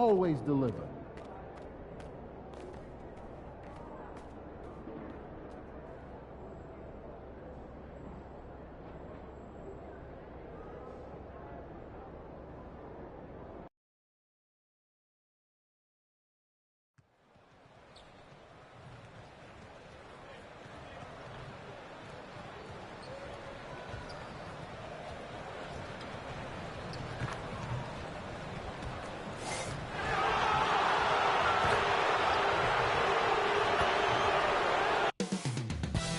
always deliver.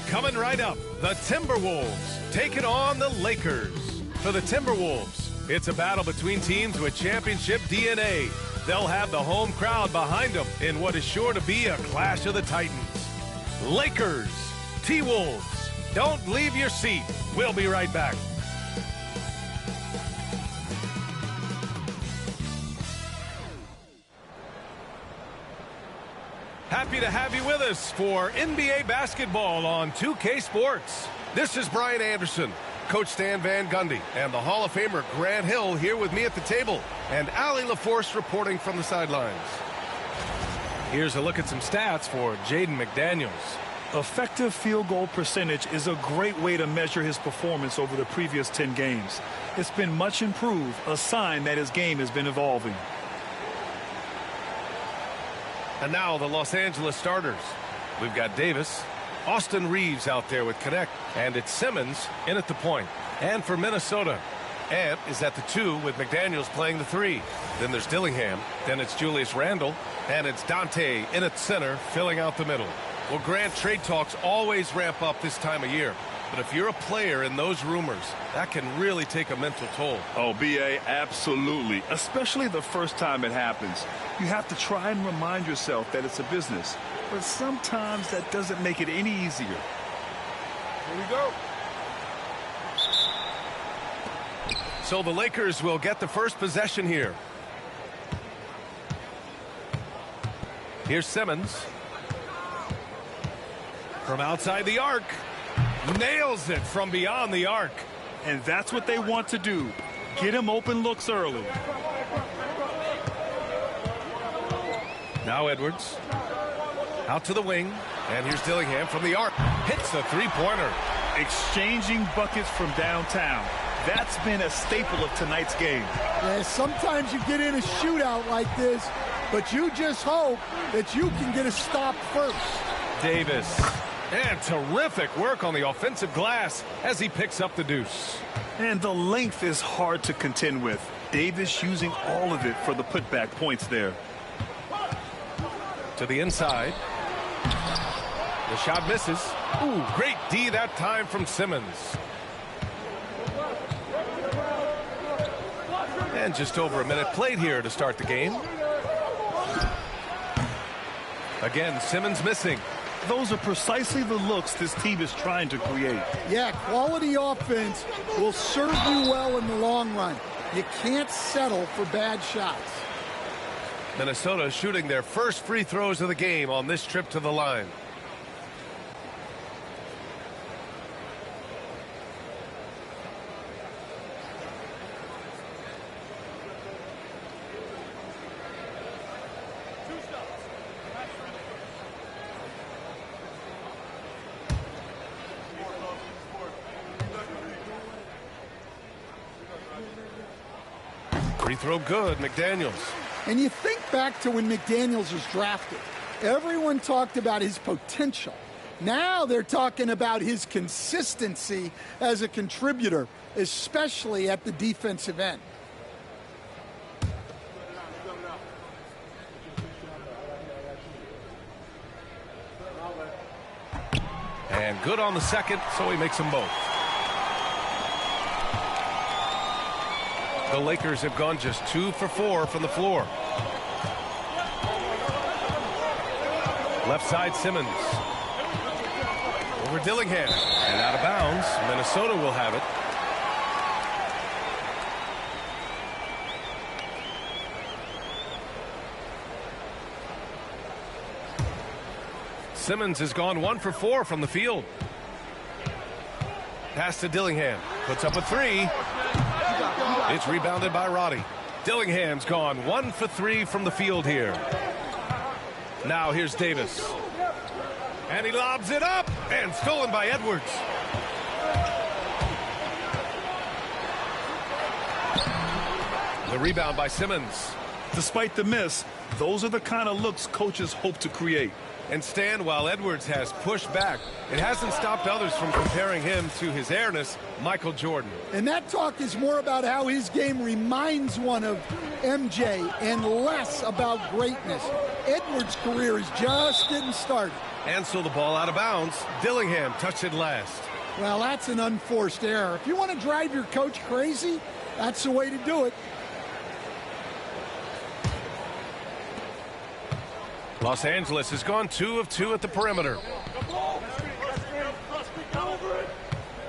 Coming right up, the Timberwolves taking on the Lakers. For the Timberwolves, it's a battle between teams with championship DNA. They'll have the home crowd behind them in what is sure to be a clash of the Titans. Lakers, T-Wolves, don't leave your seat. We'll be right back. Happy to have you with us for NBA basketball on 2K Sports. This is Brian Anderson, Coach Stan Van Gundy, and the Hall of Famer Grant Hill here with me at the table, and Allie LaForce reporting from the sidelines. Here's a look at some stats for Jaden McDaniels. Effective field goal percentage is a great way to measure his performance over the previous 10 games. It's been much improved, a sign that his game has been evolving. And now the Los Angeles starters. We've got Davis, Austin Reeves out there with Connect, and it's Simmons in at the point. And for Minnesota, Ant is at the 2 with McDaniels playing the 3. Then there's Dillingham, then it's Julius Randle, and it's Dante in at center filling out the middle. Well, Grant, trade talks always ramp up this time of year. But if you're a player in those rumors, that can really take a mental toll. Oh, B.A., absolutely. Especially the first time it happens. You have to try and remind yourself that it's a business. But sometimes that doesn't make it any easier. Here we go. So the Lakers will get the first possession here. Here's Simmons. From outside the arc. Nails it from beyond the arc. And that's what they want to do. Get him open looks early. Now Edwards. Out to the wing. And here's Dillingham from the arc. Hits the three-pointer. Exchanging buckets from downtown. That's been a staple of tonight's game. Yeah, sometimes you get in a shootout like this, but you just hope that you can get a stop first. Davis. And terrific work on the offensive glass as he picks up the deuce. And the length is hard to contend with. Davis using all of it for the putback points there. To the inside. The shot misses. Ooh, great D that time from Simmons. And just over a minute played here to start the game. Again, Simmons missing. Those are precisely the looks this team is trying to create. Yeah, quality offense will serve you well in the long run. You can't settle for bad shots. Minnesota shooting their first free throws of the game on this trip to the line. Free throw good, McDaniels. And you think back to when McDaniels was drafted. Everyone talked about his potential. Now they're talking about his consistency as a contributor, especially at the defensive end. And good on the second, so he makes them both. The Lakers have gone just 2 for 4 from the floor. Left side, Simmons. Over Dillingham. And out of bounds. Minnesota will have it. Simmons has gone 1 for 4 from the field. Pass to Dillingham. Puts up a 3. It's rebounded by Roddy. Dillingham's gone 1 for 3 from the field here. Now here's Davis. And he lobs it up, and stolen by Edwards. The rebound by Simmons. Despite the miss, those are the kind of looks coaches hope to create. And Stan, while Edwards has pushed back, it hasn't stopped others from comparing him to his airness, Michael Jordan. And that talk is more about how his game reminds one of MJ and less about greatness. Edwards' career is just getting started. And so the ball out of bounds. Dillingham touched it last. Well, that's an unforced error. If you want to drive your coach crazy, that's the way to do it. Los Angeles has gone 2 of 2 at the perimeter.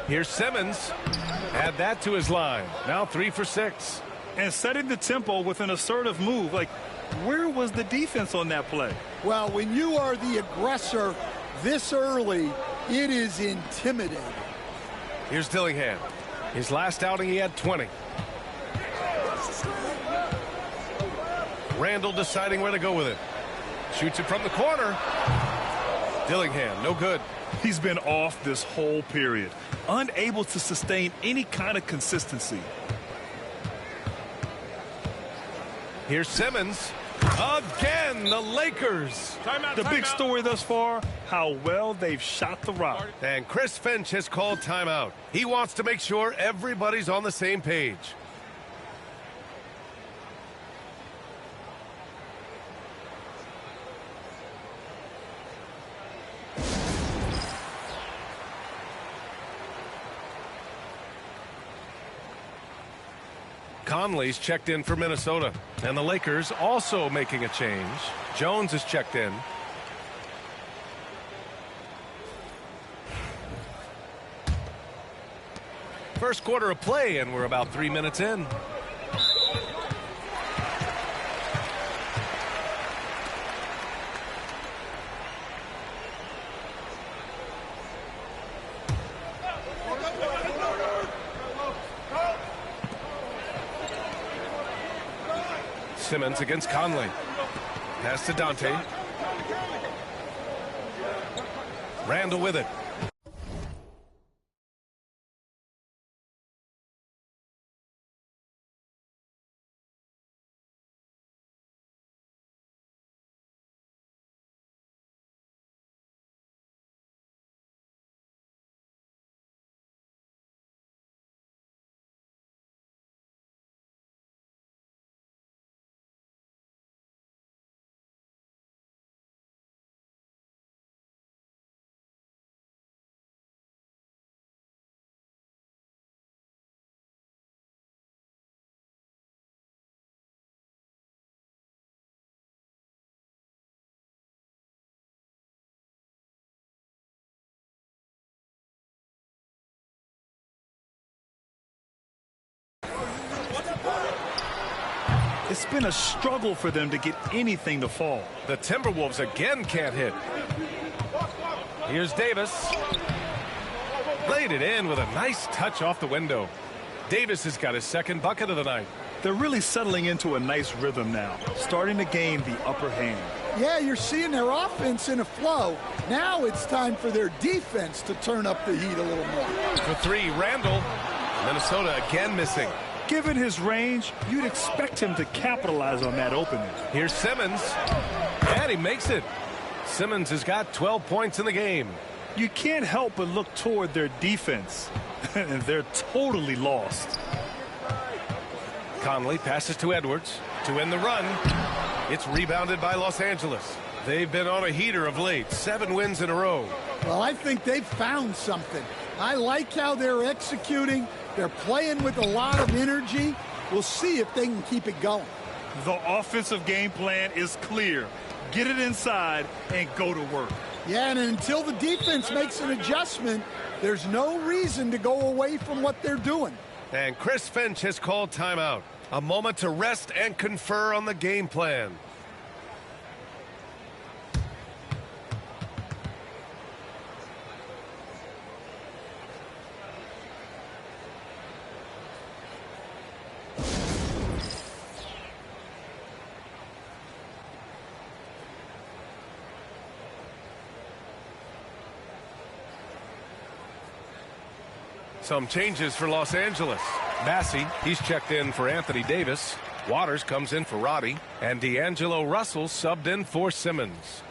Here's Simmons. Add that to his line. Now 3 for 6. And setting the tempo with an assertive move. Like, where was the defense on that play? Well, when you are the aggressor this early, it is intimidating. Here's Dillingham. His last outing, he had 20. Randall deciding where to go with it. Shoots it from the corner. Dillingham, no good. He's been off this whole period, unable to sustain any kind of consistency. Here's Simmons. Again, the Lakers. The big story thus far, how well they've shot the rock. And Chris Finch has called timeout. He wants to make sure everybody's on the same page. Conley's checked in for Minnesota. And the Lakers also making a change. Jones is checked in. First quarter of play, and we're about 3 minutes in. Simmons against Conley. Pass to Dante. Randall with it. It's been a struggle for them to get anything to fall. The Timberwolves again can't hit. Here's Davis. Laid it in with a nice touch off the window. Davis has got his second bucket of the night. They're really settling into a nice rhythm now, starting to gain the upper hand. Yeah, you're seeing their offense in a flow. Now it's time for their defense to turn up the heat a little more. For 3, Randall. Minnesota again missing. Given his range, you'd expect him to capitalize on that opening. Here's Simmons. And he makes it. Simmons has got 12 points in the game. You can't help but look toward their defense. And they're totally lost. Conley passes to Edwards to end the run. It's rebounded by Los Angeles. They've been on a heater of late. 7 wins in a row. Well, I think they've found something. I like how they're executing. They're playing with a lot of energy. We'll see if they can keep it going. The offensive game plan is clear. Get it inside and go to work. Yeah, and until the defense makes an adjustment, there's no reason to go away from what they're doing. And Chris Finch has called timeout. A moment to rest and confer on the game plan. Some changes for Los Angeles. Massey, he's checked in for Anthony Davis. Waters comes in for Roddy. And D'Angelo Russell subbed in for Simmons.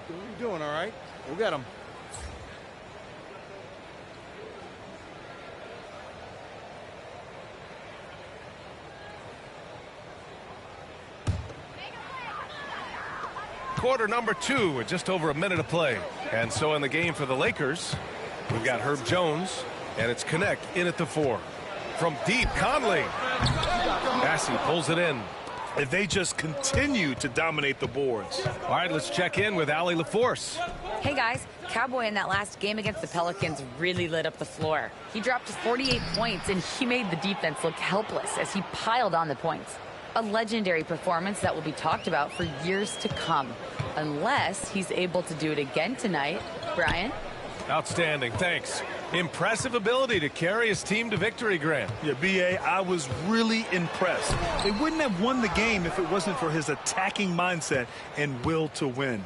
What are you doing, all right? Go get him. Quarter number 2 with just over a minute of play. And so in the game for the Lakers, we've got Herb Jones, and it's Connect in at the 4. From deep, Conley. Massey pulls it in. And they just continue to dominate the boards. All right, let's check in with Allie LaForce. Hey guys, Cowboy in that last game against the Pelicans really lit up the floor. He dropped 48 points and he made the defense look helpless as he piled on the points. A legendary performance that will be talked about for years to come, unless he's able to do it again tonight. Brian? Outstanding, thanks. Impressive ability to carry his team to victory, Grant. Yeah, B.A., I was really impressed. They wouldn't have won the game if it wasn't for his attacking mindset and will to win.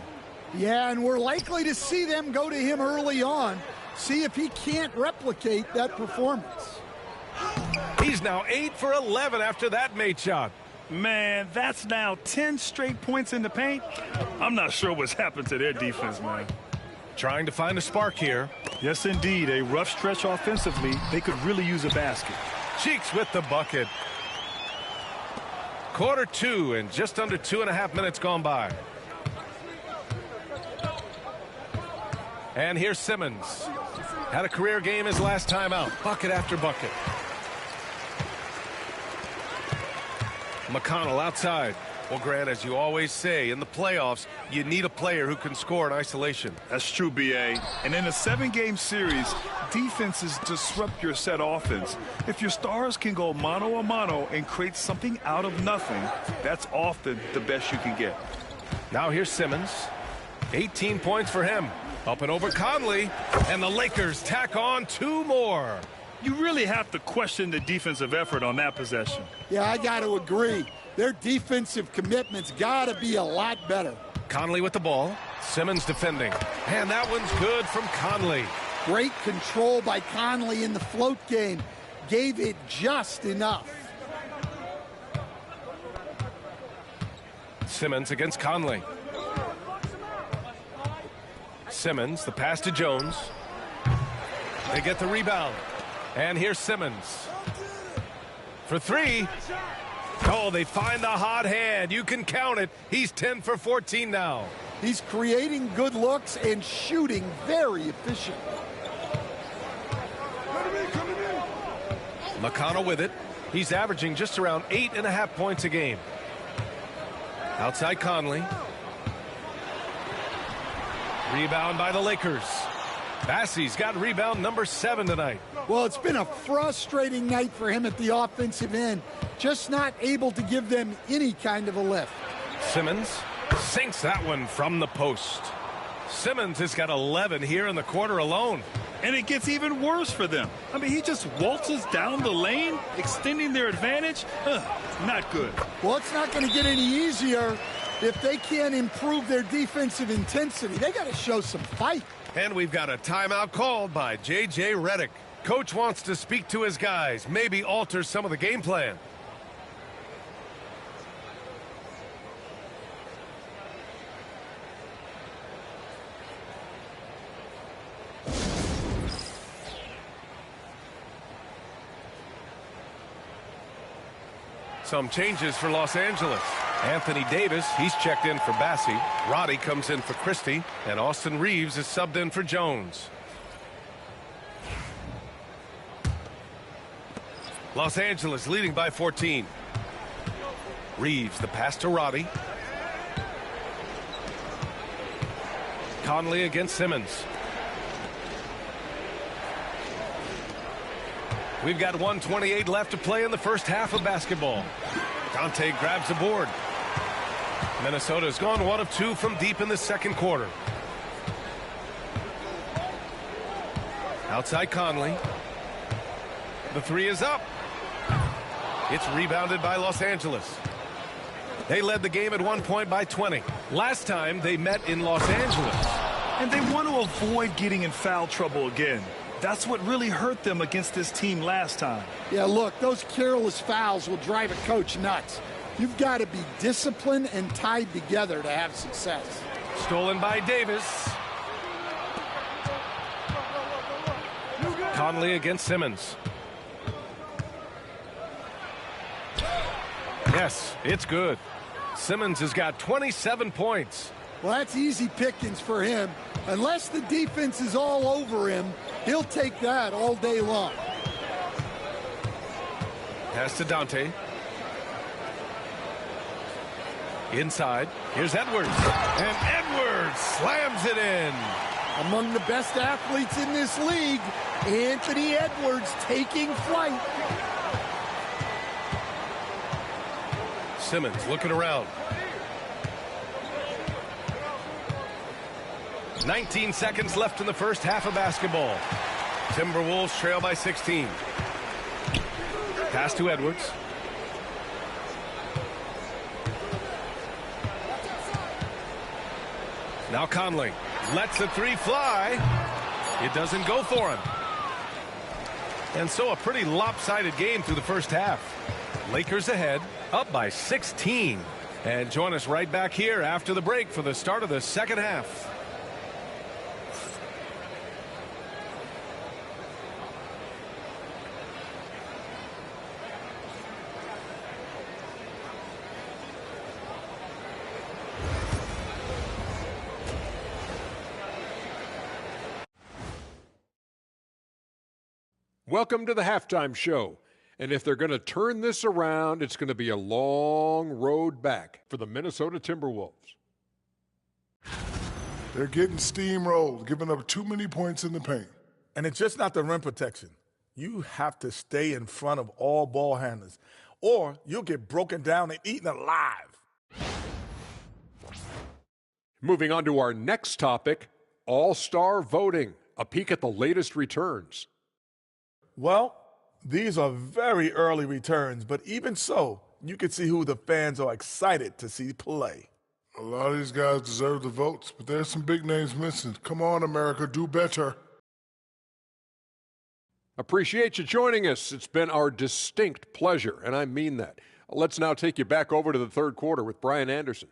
Yeah, and we're likely to see them go to him early on, see if he can't replicate that performance. He's now 8 for 11 after that made shot. Man, that's now 10 straight points in the paint. I'm not sure what's happened to their defense, man. Trying to find a spark here. Yes, indeed. A rough stretch offensively. They could really use a basket. Cheeks with the bucket. Quarter 2 and just under 2.5 minutes gone by. And here's Simmons. Had a career game his last time out. Bucket after bucket. McConnell outside. Well, Grant, as you always say, in the playoffs, you need a player who can score in isolation. That's true, B.A. And in a 7-game series, defenses disrupt your set offense. If your stars can go mano-a-mano and create something out of nothing, that's often the best you can get. Now here's Simmons. 18 points for him. Up and over Conley. And the Lakers tack on 2 more. You really have to question the defensive effort on that possession. Yeah, I got to agree. Their defensive commitment's got to be a lot better. Conley with the ball. Simmons defending. And that one's good from Conley. Great control by Conley in the float game. Gave it just enough. Simmons against Conley. Simmons, the pass to Jones. They get the rebound. And here's Simmons. For 3. Oh, they find the hot hand. You can count it. He's 10 for 14 now. He's creating good looks and shooting very efficient. McConnell with it. He's averaging just around 8.5 points a game. Outside Conley. Rebound by the Lakers. Massey's got rebound number 7 tonight. Well, it's been a frustrating night for him at the offensive end. Just not able to give them any kind of a lift. Simmons sinks that one from the post. Simmons has got 11 here in the quarter alone. And it gets even worse for them. I mean, he just waltzes down the lane, extending their advantage. Not good. Well, it's not going to get any easier if they can't improve their defensive intensity. They got to show some fight. And we've got a timeout called by J.J. Redick. Coach wants to speak to his guys, maybe alter some of the game plan. Some changes for Los Angeles. Anthony Davis, he's checked in for Bassey. Roddy comes in for Christie. And Austin Reeves is subbed in for Jones. Los Angeles leading by 14. Reeves, the pass to Roddy. Conley against Simmons. We've got 1:28 left to play in the first half of basketball. Dante grabs the board. Minnesota's gone 1 of 2 from deep in the second quarter. Outside Conley. The three is up. It's rebounded by Los Angeles. They led the game at one point by 20. Last time they met in Los Angeles. And they want to avoid getting in foul trouble again. That's what really hurt them against this team last time. Yeah, look, those careless fouls will drive a coach nuts. You've got to be disciplined and tied together to have success. Stolen by Davis. Conley against Simmons. Yes, it's good. Simmons has got 27 points. Well, that's easy pickings for him. Unless the defense is all over him, he'll take that all day long. Pass to Dante. Inside. Here's Edwards. And Edwards slams it in. Among the best athletes in this league, Anthony Edwards taking flight. Simmons looking around. 19 seconds left in the first half of basketball. Timberwolves trail by 16. Pass to Edwards. Now Conley lets the three fly. It doesn't go for him. And so a pretty lopsided game through the first half. Lakers ahead, up by 16. And join us right back here after the break for the start of the second half. Welcome to the halftime show. And if they're going to turn this around, it's going to be a long road back for the Minnesota Timberwolves. They're getting steamrolled, giving up too many points in the paint. And it's just not the rim protection. You have to stay in front of all ball handlers, or you'll get broken down and eaten alive. Moving on to our next topic, All-Star voting. A peek at the latest returns. Well, these are very early returns, but even so, you can see who the fans are excited to see play. A lot of these guys deserve the votes, but there's some big names missing. Come on, America, do better. Appreciate you joining us. It's been our distinct pleasure, and I mean that. Let's now take you back over to the third quarter with Brian Anderson.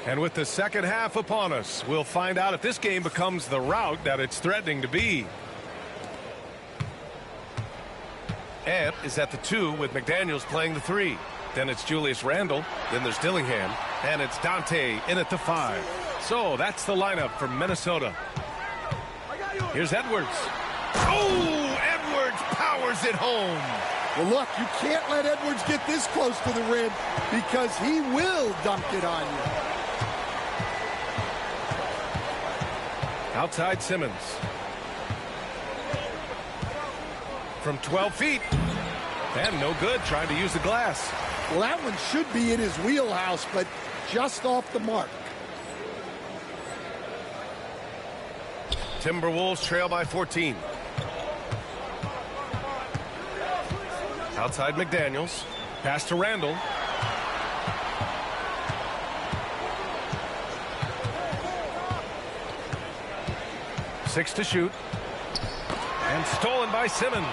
And with the second half upon us, we'll find out if this game becomes the rout that it's threatening to be. Ant is at the 2 with McDaniels playing the 3. Then it's Julius Randle. Then there's Dillingham. And it's Dante in at the 5. So that's the lineup for Minnesota. Here's Edwards. Oh, Edwards powers it home. Well, look, you can't let Edwards get this close to the rim because he will dunk it on you. Outside Simmons. From 12 feet. And no good, trying to use the glass. Well, that one should be in his wheelhouse, but just off the mark. Timberwolves trail by 14. Outside McDaniels. Pass to Randle. Six to shoot. And stolen by Simmons.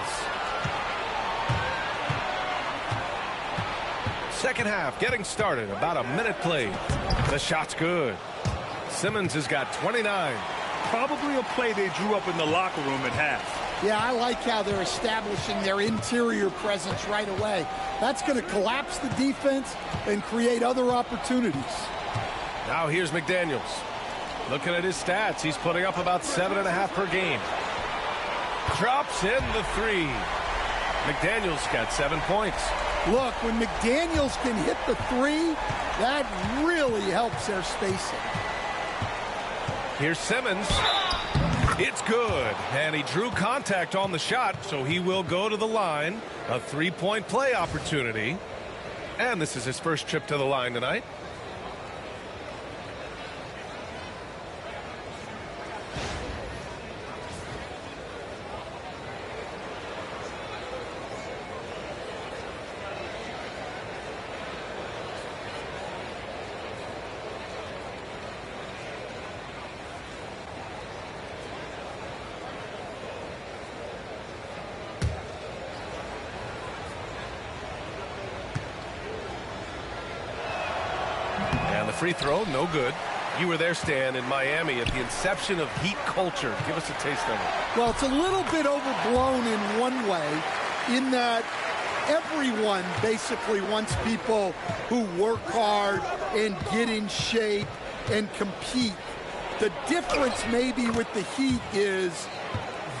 Second half getting started. About a minute played. The shot's good. Simmons has got 29. Probably a play they drew up in the locker room at half. Yeah, I like how they're establishing their interior presence right away. That's going to collapse the defense and create other opportunities. Now here's McDaniels. Looking at his stats, he's putting up about 7.5 per game. Drops in the 3. McDaniels got 7 points. Look, when McDaniels can hit the 3, that really helps their spacing. Here's Simmons. It's good, and he drew contact on the shot, so he will go to the line. A three-point play opportunity. And this is his first trip to the line tonight. Free throw, no good. You were there, Stan, in Miami at the inception of Heat culture. Give us a taste of it. Well, it's a little bit overblown in one way, in that everyone basically wants people who work hard and get in shape and compete. The difference maybe with the Heat is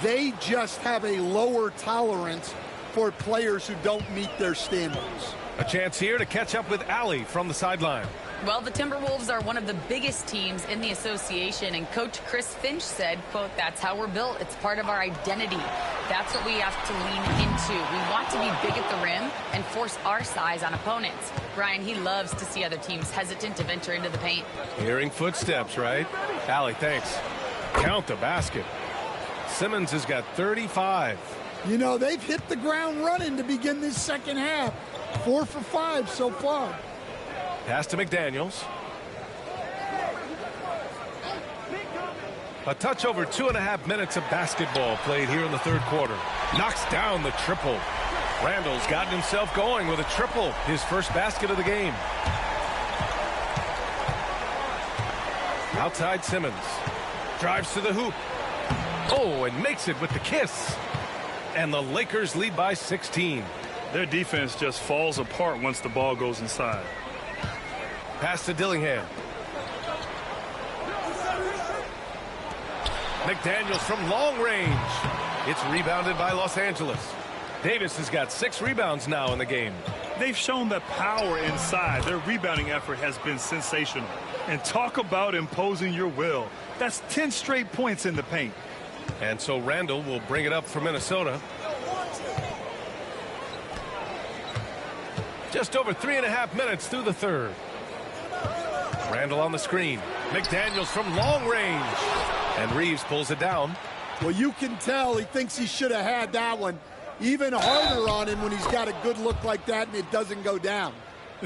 they just have a lower tolerance for players who don't meet their standards. A chance here to catch up with Allie from the sideline. Well, the Timberwolves are one of the biggest teams in the association, and Coach Chris Finch said, quote, "That's how we're built. It's part of our identity. That's what we have to lean into. We want to be big at the rim and force our size on opponents." Brian, he loves to see other teams hesitant to venture into the paint. Hearing footsteps, right? Allie, thanks. Count the basket. Simmons has got 35. You know, they've hit the ground running to begin this second half. 4 for 5 so far. Pass to McDaniels. A touch over 2.5 minutes of basketball played here in the third quarter. Knocks down the triple. Randall's gotten himself going with a triple. His first basket of the game. Outside Simmons. Drives to the hoop. Oh, and makes it with the kiss. And the Lakers lead by 16. Their defense just falls apart once the ball goes inside. Pass to Dillingham. McDaniels from long range. It's rebounded by Los Angeles. Davis has got 6 rebounds now in the game. They've shown the power inside. Their rebounding effort has been sensational. And talk about imposing your will. That's 10 straight points in the paint. And so Randall will bring it up for Minnesota. Just over 3.5 minutes through the third. Randall on the screen. McDaniels from long range. And Reeves pulls it down. Well, you can tell he thinks he should have had that one even harder on him when he's got a good look like that and it doesn't go down.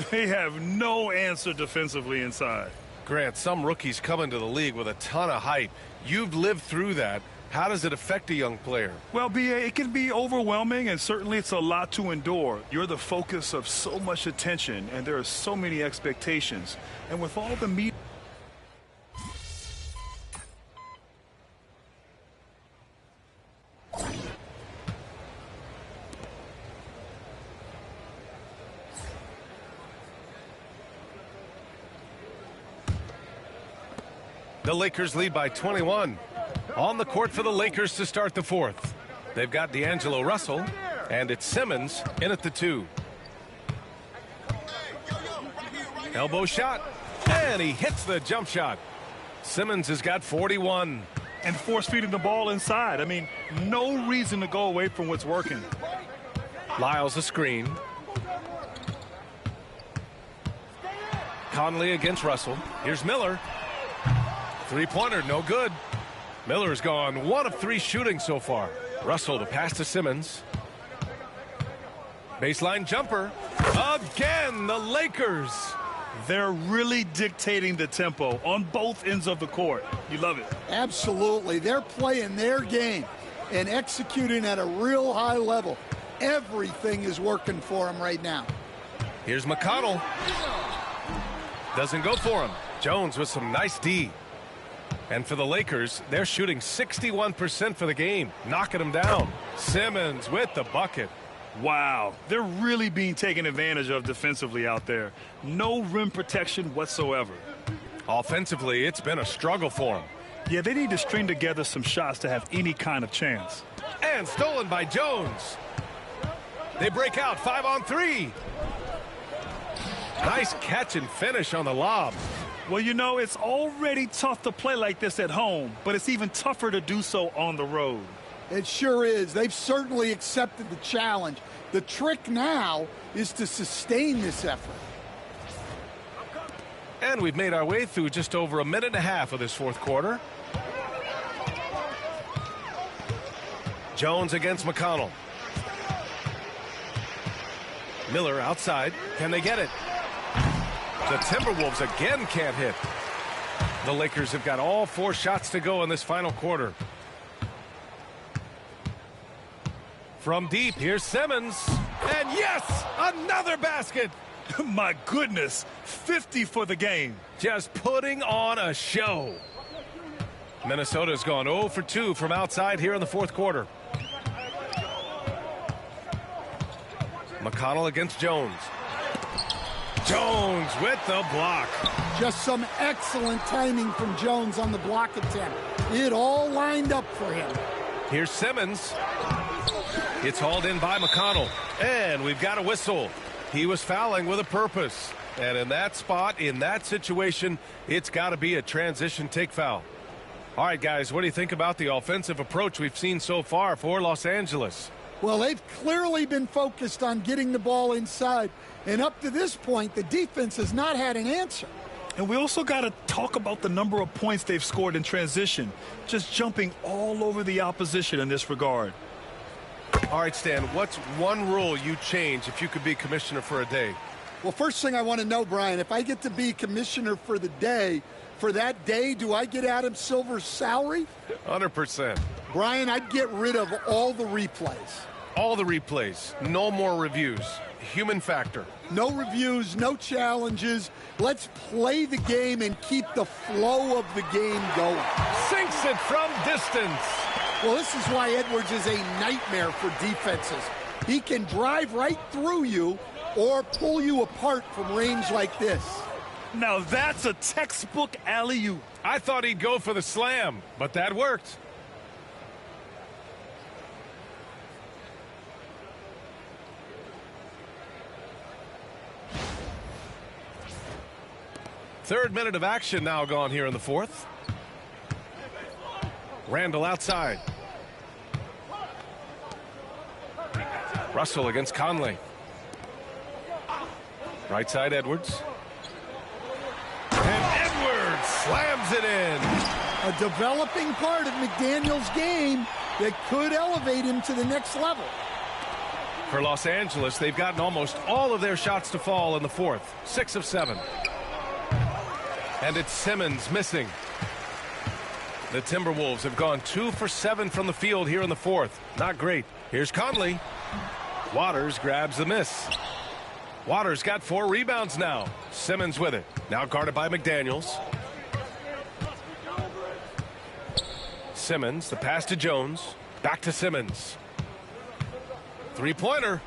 They have no answer defensively inside. Grant, some rookies come into the league with a ton of hype. You've lived through that. How does it affect a young player? Well, B.A., it can be overwhelming, and certainly it's a lot to endure. You're the focus of so much attention, and there are so many expectations. And with all the media... The Lakers lead by 21. On the court for the Lakers to start the fourth. They've got D'Angelo Russell, and it's Simmons in at the 2. Elbow shot, and he hits the jump shot. Simmons has got 41. And force-feeding the ball inside. I mean, no reason to go away from what's working. Lyles a screen. Conley against Russell. Here's Miller. Three-pointer, no good. Miller's gone 1 of 3 shooting so far. Russell to pass to Simmons. Baseline jumper. Again, the Lakers. They're really dictating the tempo on both ends of the court. You love it. Absolutely. They're playing their game and executing at a real high level. Everything is working for them right now. Here's McConnell. Doesn't go for him. Jones with some nice D. And for the Lakers, they're shooting 61% for the game, knocking them down. Simmons with the bucket. Wow, they're really being taken advantage of defensively out there. No rim protection whatsoever. Offensively, it's been a struggle for them. Yeah, they need to string together some shots to have any kind of chance. And stolen by Jones. They break out 5-on-3. Nice catch and finish on the lob. Well, you know, it's already tough to play like this at home, but it's even tougher to do so on the road. It sure is. They've certainly accepted the challenge. The trick now is to sustain this effort. And we've made our way through just over a minute and a half of this fourth quarter. Jones against McConnell. Miller outside. Can they get it? The Timberwolves again can't hit. The Lakers have got all 4 shots to go in this final quarter. From deep, here's Simmons. And yes, another basket. My goodness, 50 for the game. Just putting on a show. Minnesota's gone 0 for 2 from outside here in the fourth quarter. McConnell against Jones. Jones with the block. Just some excellent timing from Jones on the block attempt. It all lined up for him. Here's Simmons. It's hauled in by McConnell. And we've got a whistle. He was fouling with a purpose. And in that spot, in that situation, it's got to be a transition take foul. All right, guys, what do you think about the offensive approach we've seen so far for Los Angeles? Well, they've clearly been focused on getting the ball inside. And up to this point, the defense has not had an answer. And we also got to talk about the number of points they've scored in transition, just jumping all over the opposition in this regard. All right, Stan, what's one rule you change if you could be commissioner for a day? Well, first thing I want to know, Brian, if I get to be commissioner for the day, for that day, do I get Adam Silver's salary? 100%. Brian, I'd get rid of all the replays. All the replays. No more reviews. Human factor. No reviews, no challenges. Let's play the game and keep the flow of the game going. Sinks it from distance. Well, this is why Edwards is a nightmare for defenses. He can drive right through you or pull you apart from range like this. Now that's a textbook alley-oop. I thought he'd go for the slam, but that worked. Third minute of action now gone here in the fourth. Randall outside. Russell against Conley. Right side Edwards. And Edwards slams it in. A developing part of McDaniel's game that could elevate him to the next level. For Los Angeles, they've gotten almost all of their shots to fall in the fourth. 6 of 7. And it's Simmons missing. The Timberwolves have gone 2 for 7 from the field here in the fourth. Not great. Here's Conley. Waters grabs the miss. Waters got 4 rebounds now. Simmons with it. Now guarded by McDaniels. Simmons, the pass to Jones. Back to Simmons. Three-pointer.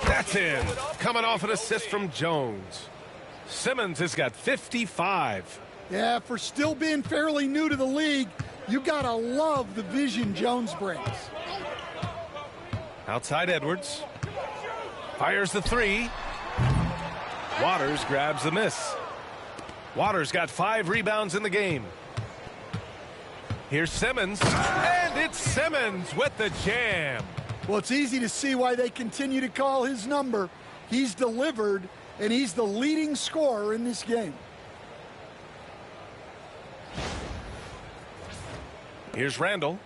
That's in. Coming off an assist from Jones. Simmons has got 55. Yeah, for still being fairly new to the league, you gotta love the vision Jones brings. Outside Edwards. Fires the 3. Waters grabs the miss. Waters got 5 rebounds in the game. Here's Simmons. And it's Simmons with the jam. Well, it's easy to see why they continue to call his number. He's delivered, and he's the leading scorer in this game. Here's Randall.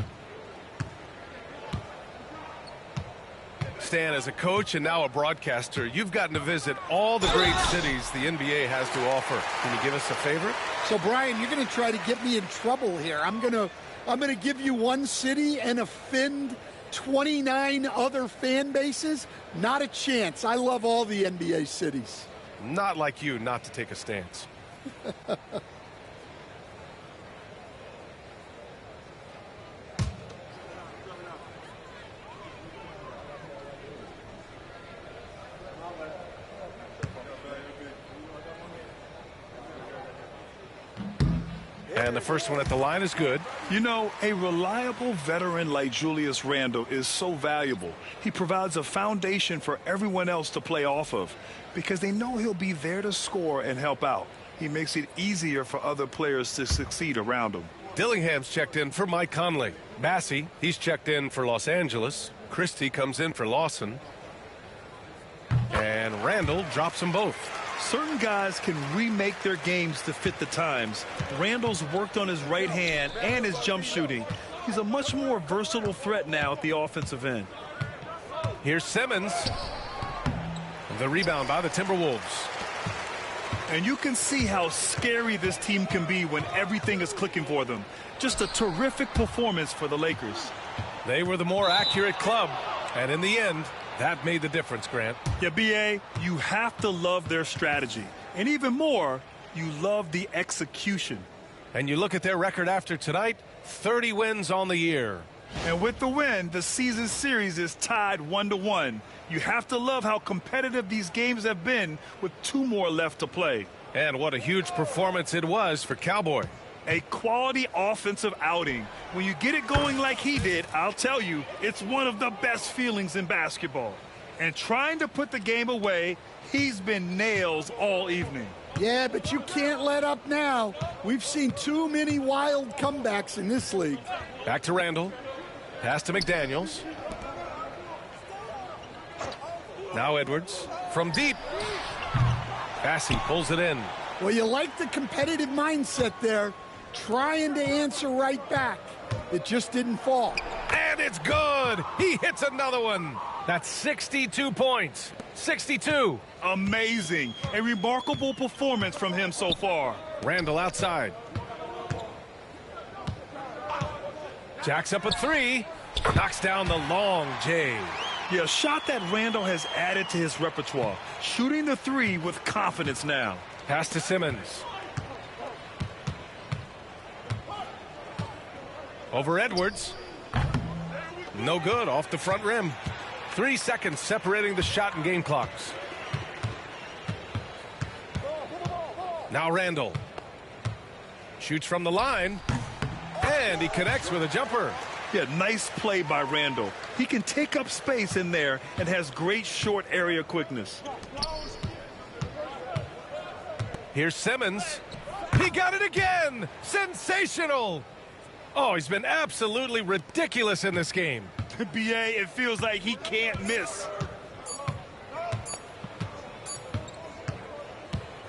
Stan, as a coach and now a broadcaster, you've gotten to visit all the great cities the NBA has to offer. Can you give us a favorite? So, Brian, you're going to try to get me in trouble here. I'm going to give you one city and offend 29 other fan bases. Not a chance. I love all the NBA cities. Not like you not to take a stance. And the first one at the line is good. You know, a reliable veteran like Julius Randle is so valuable. He provides a foundation for everyone else to play off of because they know he'll be there to score and help out. He makes it easier for other players to succeed around him. Dillingham's checked in for Mike Conley. Massey, he's checked in for Los Angeles. Christie comes in for Lawson. And Randall drops them both. Certain guys can remake their games to fit the times. Randall's worked on his right hand and his jump shooting. He's a much more versatile threat now at the offensive end. Here's Simmons. The rebound by the Timberwolves. And you can see how scary this team can be when everything is clicking for them. Just a terrific performance for the Lakers. They were the more accurate club. And in the end, that made the difference, Grant. Yeah, B.A., you have to love their strategy. And even more, you love the execution. And you look at their record after tonight, 30 wins on the year. And with the win, the season series is tied 1-1. You have to love how competitive these games have been with 2 more left to play. And what a huge performance it was for Cowboy. A quality offensive outing. When you get it going like he did, I'll tell you, it's one of the best feelings in basketball. And trying to put the game away, he's been nails all evening. Yeah, but you can't let up now. We've seen too many wild comebacks in this league. Back to Randall. Pass to McDaniels. Now Edwards from deep. Bassey pulls it in. Well, you like the competitive mindset there, trying to answer right back. It just didn't fall. And it's good. He hits another one. That's 62 points. 62. Amazing. A remarkable performance from him so far. Randall outside. Jacks up a 3. Knocks down the long J. Yeah, a shot that Randall has added to his repertoire. Shooting the 3 with confidence now. Pass to Simmons. Over Edwards. No good, off the front rim. 3 seconds separating the shot and game clocks. Now Randall. Shoots from the line. And he connects with a jumper. Yeah, nice play by Randall. He can take up space in there and has great short area quickness. Here's Simmons. He got it again. Sensational. Oh, he's been absolutely ridiculous in this game. B.A., it feels like he can't miss.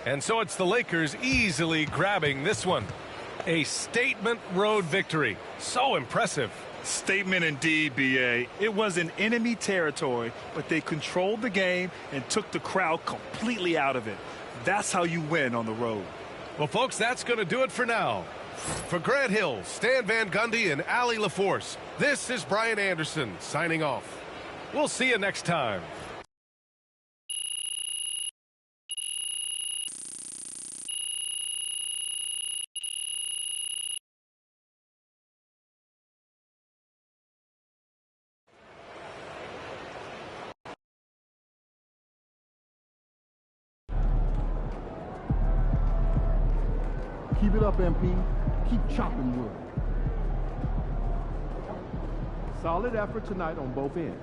And so it's the Lakers easily grabbing this one. A statement road victory. So impressive. Statement indeed, B.A. It was in enemy territory, but they controlled the game and took the crowd completely out of it. That's how you win on the road. Well, folks, that's going to do it for now. For Grant Hill, Stan Van Gundy, and Allie LaForce, this is Brian Anderson signing off. We'll see you next time. Keep it up, MP. Keep chopping wood. Solid effort tonight on both ends.